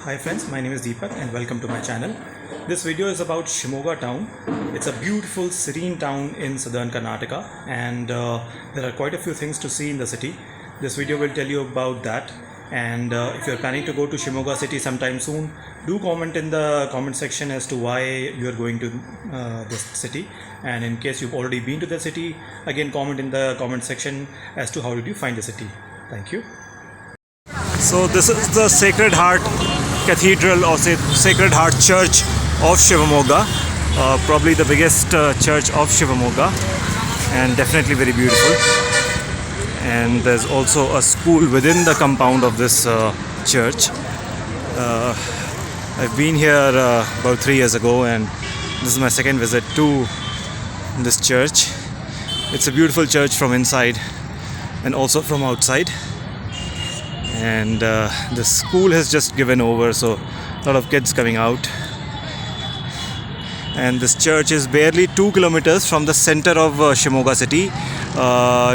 Hi friends, my name is Deepak and welcome to my channel. This video is about Shimoga town. It's a beautiful serene town in southern Karnataka and there are quite a few things to see in the city. This video will tell you about that, and if you're planning to go to Shimoga city sometime soon, do comment in the comment section as to why you're going to this city, and in case you've already been to the city, again comment in the comment section as to how did you find the city. Thank you. So this is the Sacred Heart Cathedral or Sacred Heart Church of Shivamogga, probably the biggest church of Shivamogga, and definitely very beautiful. And there's also a school within the compound of this church. I've been here about 3 years ago, and this is my second visit to this church. It's a beautiful church from inside and also from outside. And the school has just given over, so a lot of kids coming out. And this church is barely 2 kilometers from the center of Shimoga city,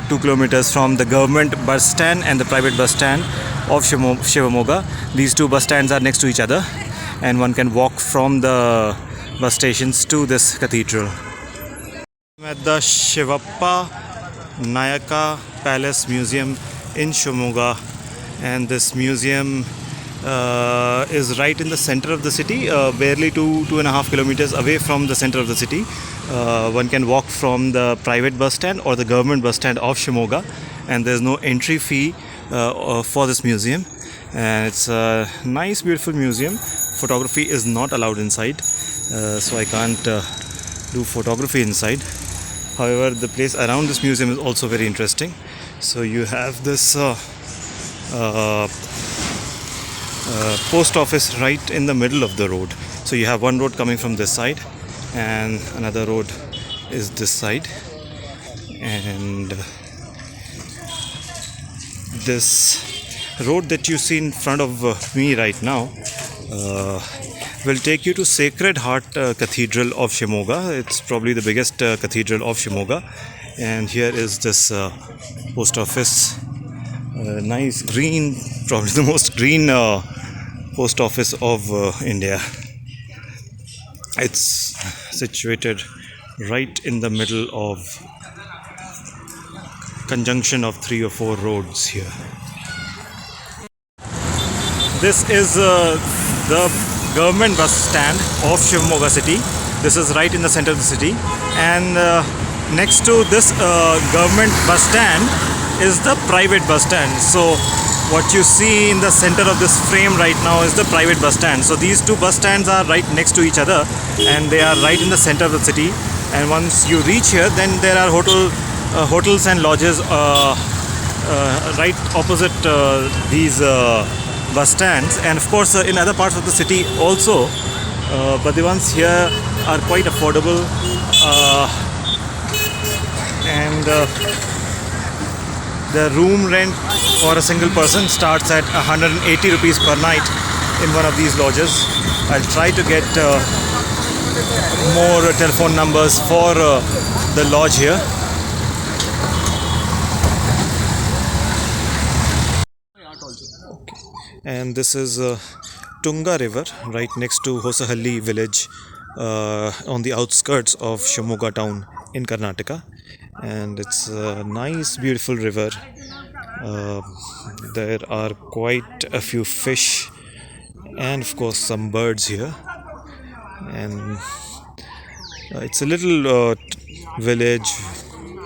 2 kilometers from the government bus stand and the private bus stand of Shivamogga. These two bus stands are next to each other, and one can walk from the bus stations to this cathedral. I'm at the Shivappa Nayaka Palace Museum in Shimoga, and this museum is right in the center of the city, barely 2.5 kilometers away from the center of the city. One can walk from the private bus stand or the government bus stand of Shimoga, and there's no entry fee for this museum. And it's a nice, beautiful museum. Photography is not allowed inside, so I can't do photography inside. However, the place around this museum is also very interesting. So you have this post office right in the middle of the road. So you have one road coming from this side and another road is this side, and this road that you see in front of me right now will take you to Sacred Heart Cathedral of Shimoga. It's probably the biggest cathedral of Shimoga, and here is this post office. Nice green, probably the most green post office of India. It's situated right in the middle of conjunction of 3 or 4 roads here. This is the government bus stand of Shivamogga city. This is right in the center of the city, and next to this government bus stand is the private bus stand. So what you see in the center of this frame right now is the private bus stand. So these two bus stands are right next to each other, and they are right in the center of the city. And once you reach here, then there are hotels and lodges right opposite these bus stands, and of course in other parts of the city also, but the ones here are quite affordable, and the room rent for a single person starts at 180 rupees per night in one of these lodges. I'll try to get more telephone numbers for the lodge here. And this is Tunga River right next to Hosahalli village, on the outskirts of Shimoga town in Karnataka. And it's a nice, beautiful river. There are quite a few fish and of course some birds here. And it's a little village,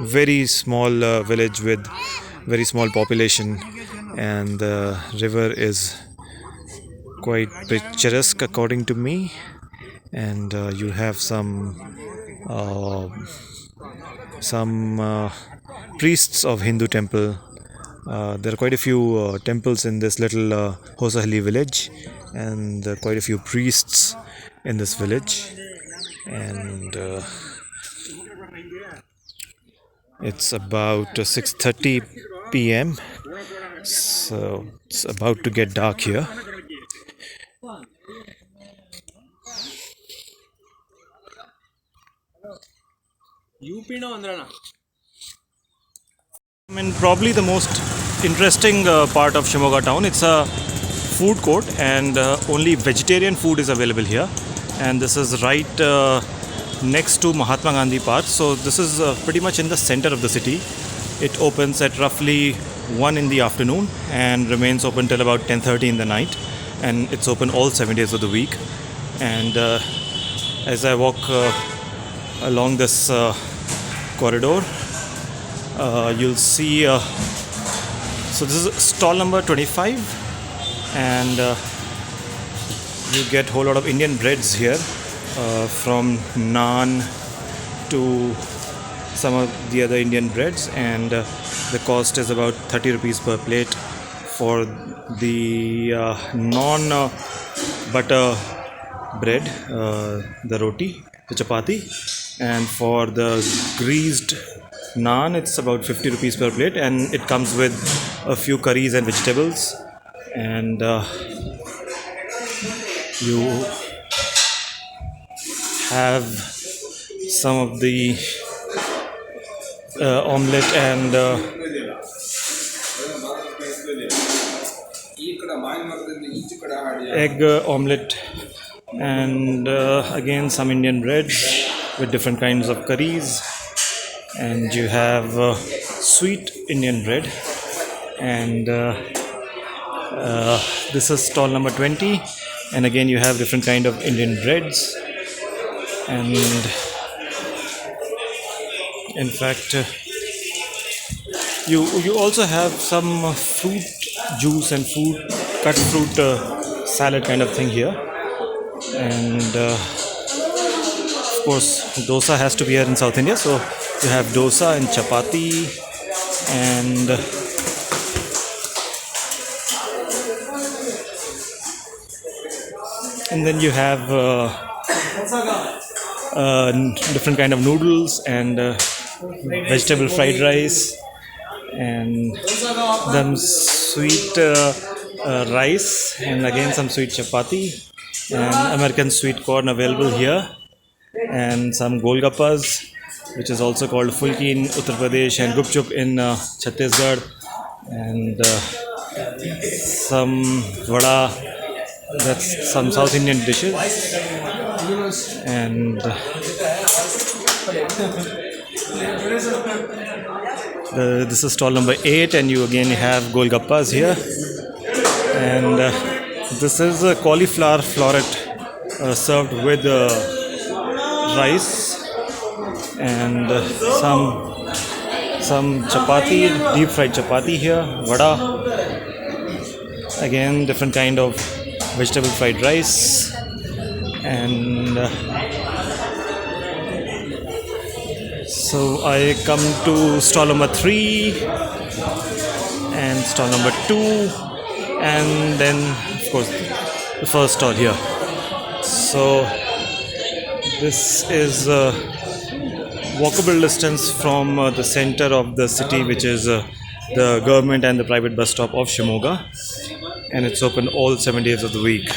very small village with very small population, and the river is quite picturesque according to me. And you have some priests of Hindu temple. There are quite a few temples in this little Hosahalli village, and there are quite a few priests in this village. And it's about 6:30 p.m. So it's about to get dark here. I mean, probably the most interesting part of Shimoga town. It's a food court, and only vegetarian food is available here. And this is right next to Mahatma Gandhi Park. So this is pretty much in the center of the city. It opens at roughly 1 in the afternoon and remains open till about 10:30 in the night. And it's open all 7 days of the week. And as I walk along this corridor, you'll see so this is stall number 25, and you get a whole lot of Indian breads here, from naan to some of the other Indian breads, and the cost is about 30 rupees per plate for the non butter bread, the roti, the chapati, and for the greased naan it's about 50 rupees per plate, and it comes with a few curries and vegetables. And you have some of the omelette and egg omelette, and again some Indian breads with different kinds of curries. And you have sweet Indian bread, and this is stall number 20, and again you have different kind of Indian breads. And in fact you also have some fruit juice and cut fruit salad kind of thing here. And of course dosa has to be here in South India, so you have dosa and chapati, and then you have different kind of noodles and vegetable fried rice, and then sweet rice, and again some sweet chapati, and American sweet corn available here, and some golgappas, which is also called fulki in Uttar Pradesh and gupchup in Chhattisgarh, and some vada, that's some South Indian dishes. And this is stall number 8, and you again have golgappas here. And this is a cauliflower floret served with rice, and some chapati, deep fried chapati here, vada, again different kind of vegetable fried rice. And so I come to stall number 3 and stall number 2, and then of course the first stall here. So this is walkable distance from the center of the city, which is the government and the private bus stop of Shimoga, and it's open all 7 days of the week.